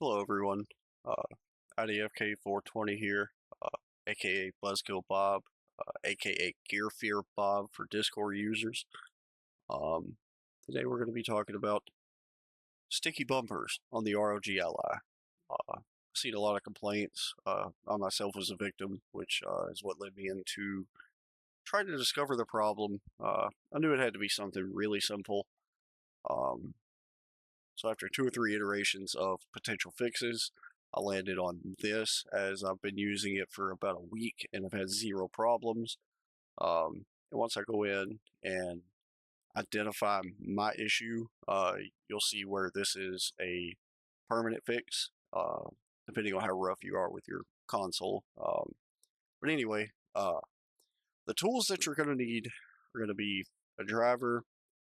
Hello everyone, uh, IDFK 420 here, aka Buzzkill Bob, aka Gear Fear Bob for Discord users. Um, Today we're going to be talking about sticky bumpers on the ROG Ally. I've seen a lot of complaints. I myself was a victim, which is what led me into trying to discover the problem. I knew it had to be something really simple. Um, So after 2 or 3 iterations of potential fixes, I landed on this as I've been using it for about a week and I've had zero problems. And once I go in and identify my issue, you'll see where this is a permanent fix, depending on how rough you are with your console. But anyway, the tools that you're going to need are going to be a driver.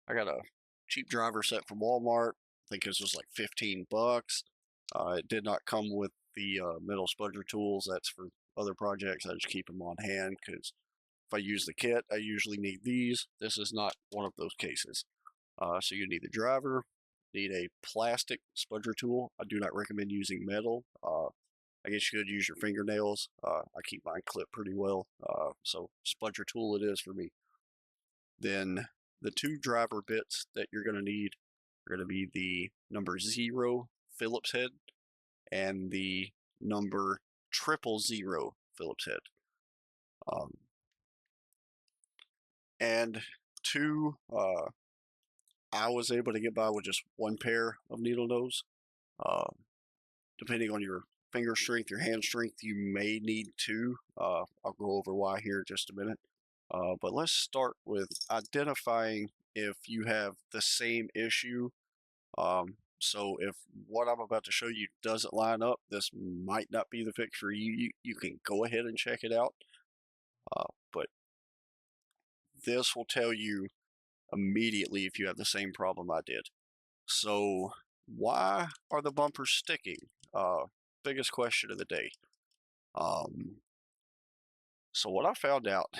I got a cheap driver set from Walmart. I think it was like 15 bucks. It did not come with the metal spudger tools. That's for other projects. I just keep them on hand because if I use the kit, I usually need these. This is not one of those cases. So you need the driver, need a plastic spudger tool. I do not recommend using metal. I guess you could use your fingernails. I keep mine clipped pretty well. So spudger tool it is for me. Then the two driver bits that you're going to need are going to be the number 0 Phillips head and the number 000 Phillips head. And two, I was able to get by with just one pair of needle nose. Depending on your finger strength, your hand strength, you may need two. I'll go over why here in just a minute. But let's start with identifying if you have the same issue. So if what I'm about to show you doesn't line up, this might not be the fix for you. You can go ahead and check it out. But this will tell you immediately if you have the same problem I did. So why are the bumpers sticking? Biggest question of the day. So what I found out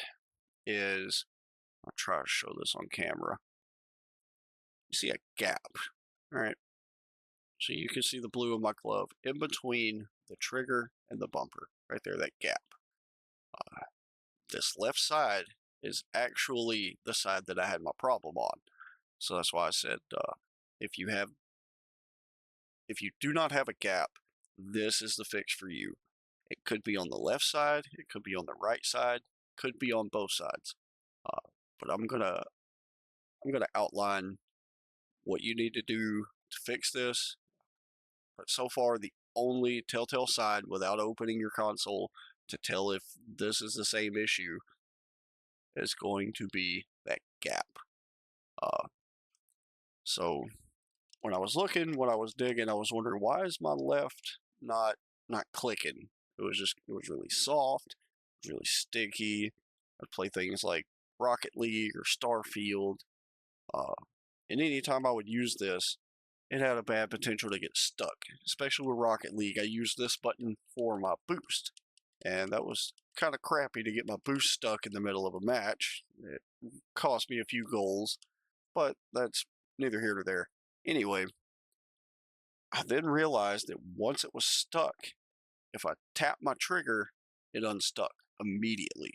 is, I'll try to show this on camera. You see a gap, all right? So you can see the blue of my glove in between the trigger and the bumper, right there, that gap. This left side is actually the side that I had my problem on. So that's why I said if you do not have a gap, this is the fix for you. It could be on the left side, it could be on the right side, could be on both sides. But I'm gonna outline what you need to do to fix this. But so far, the only telltale sign without opening your console to tell if this is the same issue is going to be that gap. So when I was looking, when I was digging, I was wondering, why is my left not clicking? It was really soft, it was really sticky. I'd play things like Rocket League or Starfield, and anytime I would use this, it had a bad potential to get stuck. Especially with Rocket League, I used this button for my boost, and that was kind of crappy to get my boost stuck in the middle of a match. It cost me a few goals, but that's neither here nor there. Anyway, I then realized that once it was stuck, if I tapped my trigger, it unstuck immediately.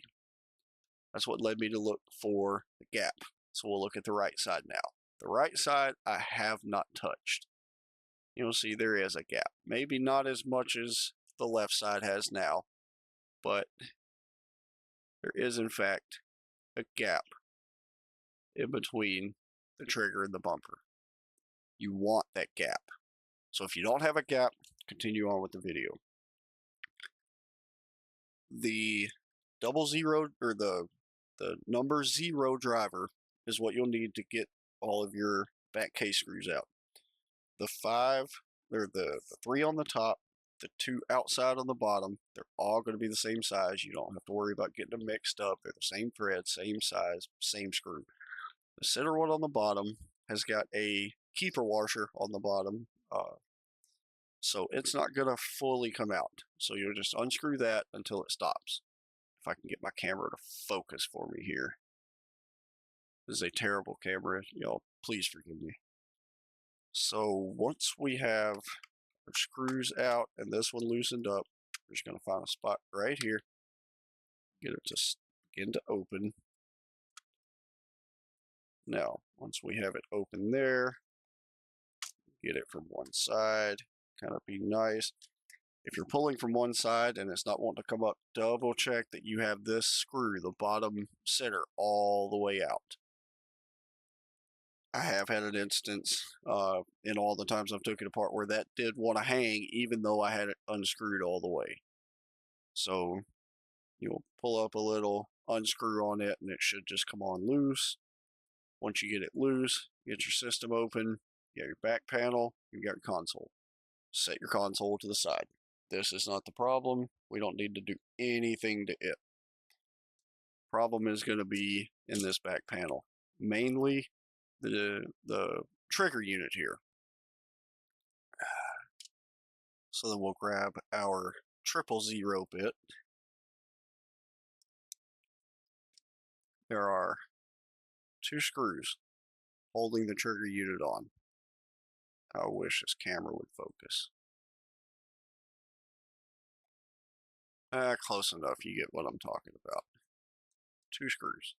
That's what led me to look for the gap. So we'll look at the right side now. The right side I have not touched. You'll see there is a gap. Maybe not as much as the left side has now, but there is in fact a gap in between the trigger and the bumper. You want that gap. So if you don't have a gap, continue on with the video. The 00 or the number 0 driver is what you'll need to get all of your back case screws out. The 5 or the 3 on the top, the 2 outside on the bottom, they're all going to be the same size. You don't have to worry about getting them mixed up. They're the same thread, same size, same screw. The center one on the bottom has got a keeper washer on the bottom, so it's not going to fully come out. So you'll just unscrew that until it stops. If I can get my camera to focus for me here. This is a terrible camera, y'all, please forgive me. So once we have There's screws out, and this one loosened up. We're just going to find a spot right here. Get it to begin to open. Now, once we have it open there, get it from one side. Kind of be nice. If you're pulling from one side and it's not wanting to come up, double check that you have this screw, the bottom center, all the way out. I have had an instance in all the times I've took it apart where that did want to hang even though I had it unscrewed all the way. So you'll pull up a little, unscrew on it, and it should just come on loose. Once you get it loose, get your system open, you got your back panel, you got your console. Set your console to the side. This is not the problem. We don't need to do anything to it. Problem is going to be in this back panel. Mainly the trigger unit here. So then we'll grab our 000 bit. There are 2 screws holding the trigger unit on. I wish this camera would focus. Close enough, you get what I'm talking about. 2 screws.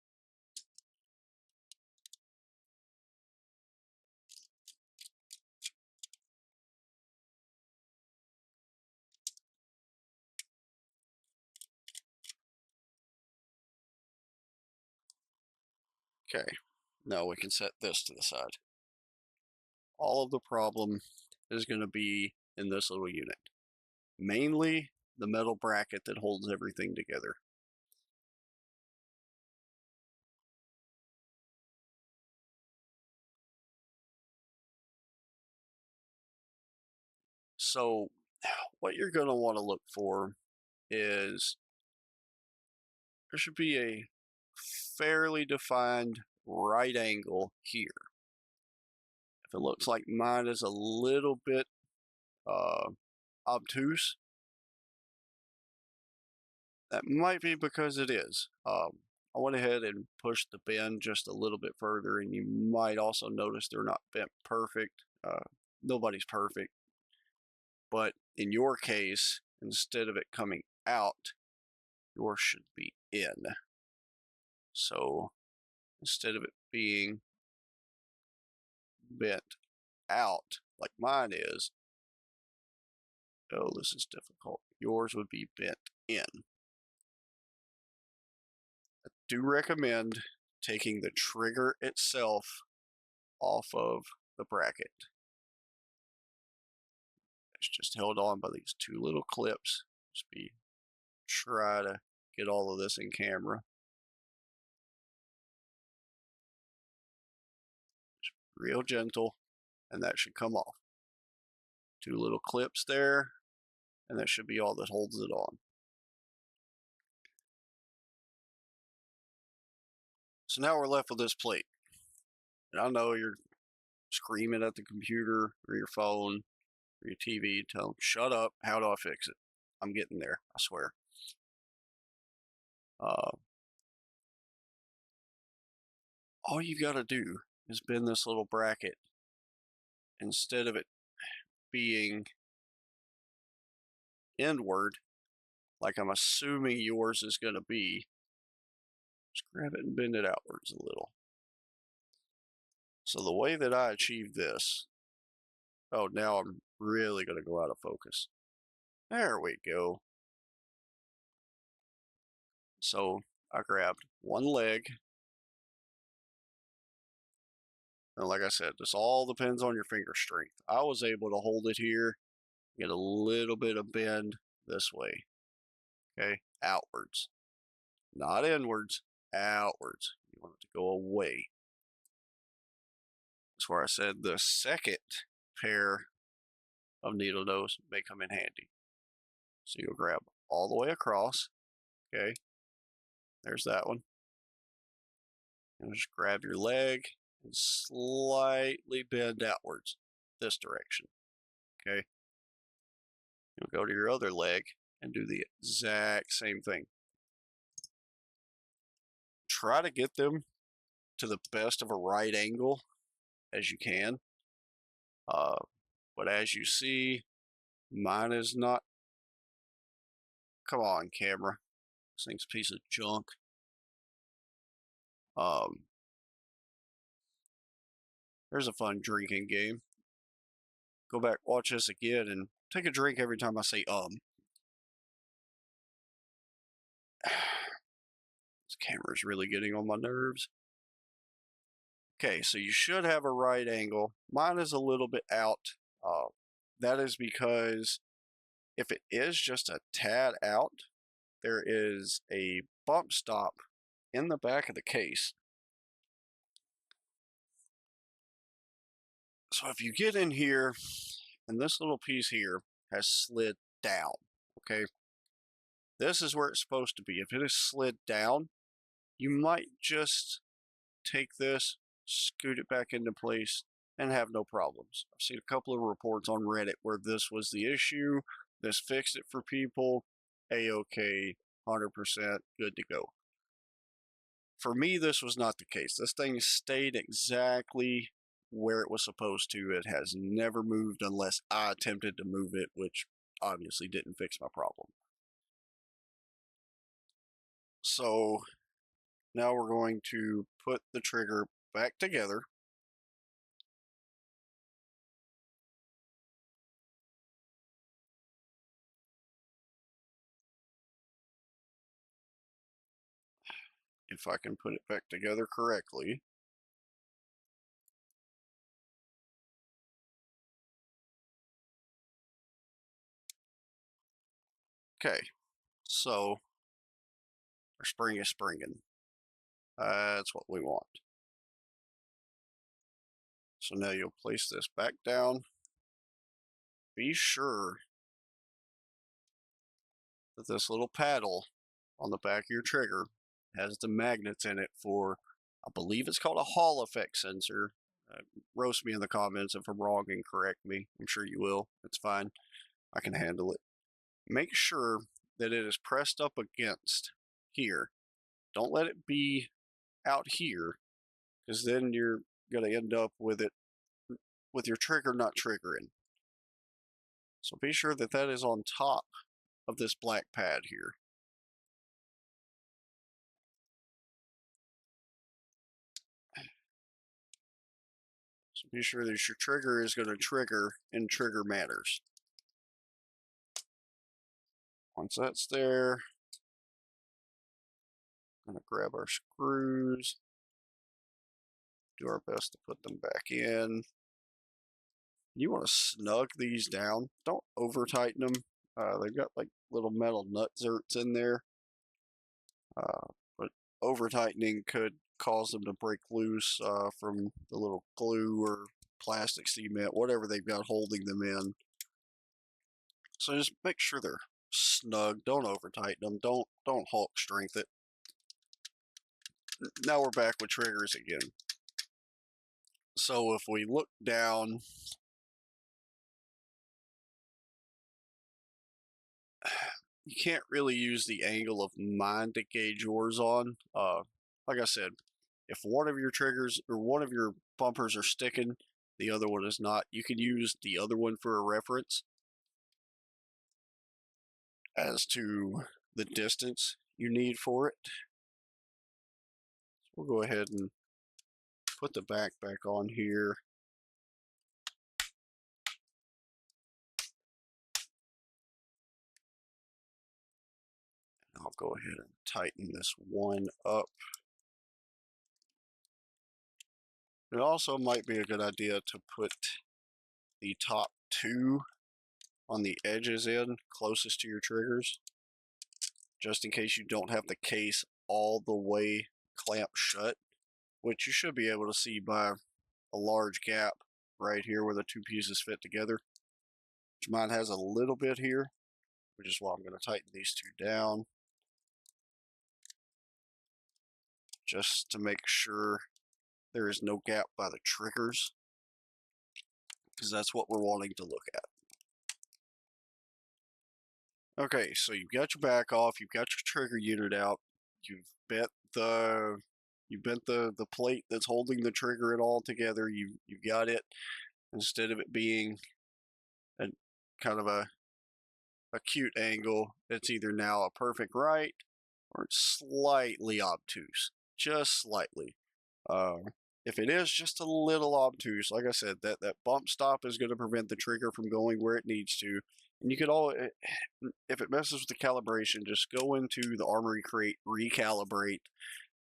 Okay, now we can set this to the side. All of the problem is going to be in this little unit. Mainly the metal bracket that holds everything together. So what you're going to want to look for is there should be a fairly defined right angle here. If it looks like mine is a little bit obtuse, that might be because it is. I went ahead and pushed the bend just a little bit further, and you might also notice they're not bent perfect. Nobody's perfect. But in your case, instead of it coming out, yours should be in. So instead of it being bent out like mine is, oh, this is difficult. Yours would be bent in. I do recommend taking the trigger itself off of the bracket. It's just held on by these 2 little clips. Just try to get all of this in camera. Just real gentle, and that should come off. 2 little clips there, and that should be all that holds it on. So now we're left with this plate. And I know you're screaming at the computer or your phone or your TV, tell them, shut up, how do I fix it? I'm getting there, I swear. All you've got to do is bend this little bracket. Instead of it being inward, like I'm assuming yours is going to be, just grab it and bend it outwards a little. So the way that I achieve this, oh, now I'm really going to go out of focus. There we go. So I grabbed one leg. And like I said, this all depends on your finger strength. I was able to hold it here, get a little bit of bend this way. Okay, outwards. Not inwards, outwards. You want it to go away. That's where I said the second pair of needle nose may come in handy. So you'll grab all the way across. Okay, there's that one. And just grab your leg and slightly bend outwards this direction. Okay, you'll go to your other leg and do the exact same thing. Try to get them to the best of a right angle as you can. But as you see, Mine is not. Come on, camera. This thing's a piece of junk. There's a fun drinking game. Go back, watch this again, and take a drink every time I say This camera's really getting on my nerves. Okay, so you should have a right angle. Mine is a little bit out. That is because if it is just a tad out, there is a bump stop in the back of the case. So if you get in here and this little piece here has slid down, okay, this is where it's supposed to be. If it is slid down, you might just take this, scoot it back into place, and have no problems. I've seen a couple of reports on Reddit where this was the issue. This fixed it for people. A-okay, 100% good to go. For me, this was not the case. This thing stayed exactly where it was supposed to. It has never moved unless I attempted to move it, which obviously didn't fix my problem. So now we're going to put the trigger back together. If I can put it back together correctly. Okay, so our spring is springing. That's what we want. So now you'll place this back down. Be sure that this little paddle on the back of your trigger has the magnets in it for, I believe it's called a Hall effect sensor. Roast me in the comments if I'm wrong and correct me. I'm sure you will. It's fine. I can handle it. Make sure that it is pressed up against here. Don't let it be out here, because then you're going to end up with it, with your trigger not triggering. So be sure that that is on top of this black pad here. So be sure that your trigger is going to trigger in trigger manners. Once that's there, I'm going to grab our screws, do our best to put them back in. You want to snug these down. Don't over tighten them. They've got like little metal nut zerts in there. But over tightening could cause them to break loose from the little glue or plastic cement, whatever they've got holding them in. So just make sure they're snug. Don't over tighten them. Don't Hulk strength it. Now we're back with triggers again. So if we look down, you can't really use the angle of mine to gauge yours on. Like I said, if one of your triggers or one of your bumpers are sticking, the other one is not, you can use the other one for a reference as to the distance you need for it. So we'll go ahead and put the back on here. I'll go ahead and tighten this one up. It also might be a good idea to put the top two on the edges in closest to your triggers, just in case you don't have the case all the way clamped shut, which you should be able to see by a large gap right here where the two pieces fit together, which mine has a little bit here, which is why I'm going to tighten these two down just to make sure there is no gap by the triggers, because that's what we're wanting to look at. Okay, so you've got your back off, you've got your trigger unit out, you've bent the plate that's holding the trigger it all together. You've got it, instead of it being a kind of a acute angle, it's either now a perfect right or it's slightly obtuse, just slightly. Uh, if it is just a little obtuse, like I said, that bump stop is going to prevent the trigger from going where it needs to. And you could if it messes with the calibration, just go into the Armory crate, recalibrate,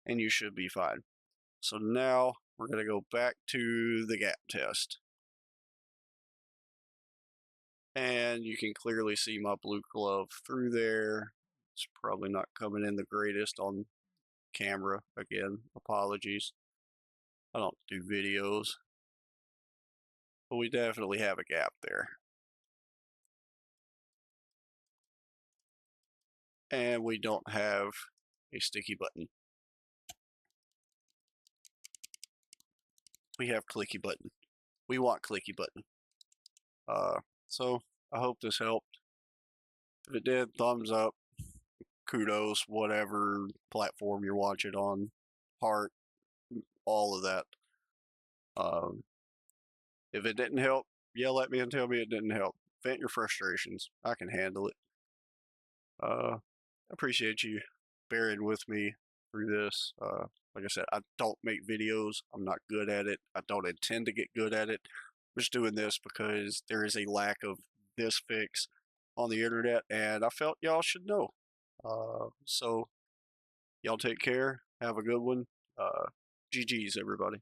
and you should be fine. So now we're going to go back to the gap test. And you can clearly see my blue glove through there. It's probably not coming in the greatest on camera. Again, apologies. I don't do videos, but we definitely have a gap there. And we don't have a sticky button. We have clicky button. We want clicky button. So I hope this helped. If it did, thumbs up, kudos, whatever platform you're watching on, heart, all of that. If it didn't help, yell at me and tell me it didn't help. Vent your frustrations. I can handle it. I appreciate you bearing with me through this. Like I said, I don't make videos. I'm not good at it. I don't intend to get good at it. I'm just doing this because there is a lack of this fix on the internet, and I felt y'all should know. So y'all take care. Have a good one. GG's, everybody.